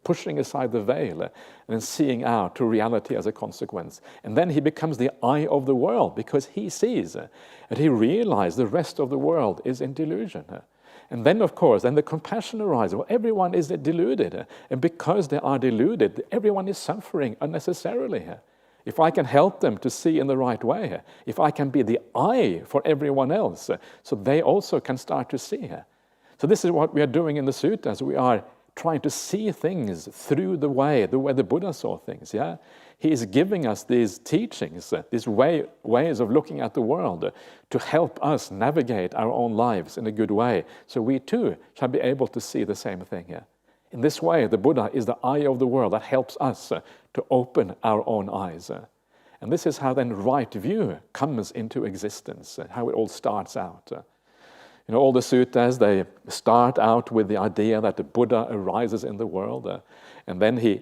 pushing aside the veil and then seeing out to reality as a consequence. And then he becomes the eye of the world because he sees and he realizes the rest of the world is in delusion. And then, of course, then the compassion arises. Well, everyone is deluded. And because they are deluded, everyone is suffering unnecessarily. If I can help them to see in the right way, if I can be the eye for everyone else, so they also can start to see. So this is what we are doing in the suttas. We are trying to see things through the way the Buddha saw things. He is giving us these teachings, these ways of looking at the world to help us navigate our own lives in a good way, so we too shall be able to see the same thing. In this way, the Buddha is the eye of the world that helps us to open our own eyes. And this is how then right view comes into existence, how it all starts out. All the suttas, they start out with the idea that the Buddha arises in the world, and then he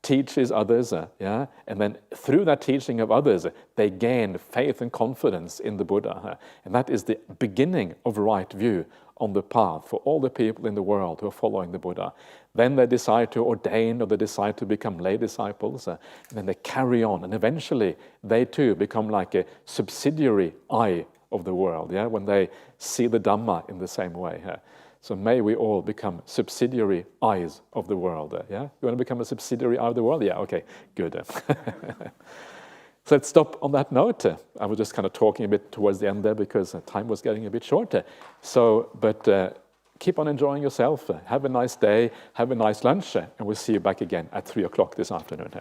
teaches others, and then through that teaching of others, they gain faith and confidence in the Buddha. And that is the beginning of right view on the path for all the people in the world who are following the Buddha. Then they decide to ordain, or they decide to become lay disciples, and then they carry on, and eventually they too become like a subsidiary eye of the world, when they see the Dhamma in the same way. So may we all become subsidiary eyes of the world. You want to become a subsidiary eye of the world? Yeah, okay, good. So let's stop on that note. I was just kind of talking a bit towards the end there because time was getting a bit shorter. But keep on enjoying yourself. Have a nice day. Have a nice lunch. And we'll see you back again at 3 o'clock this afternoon.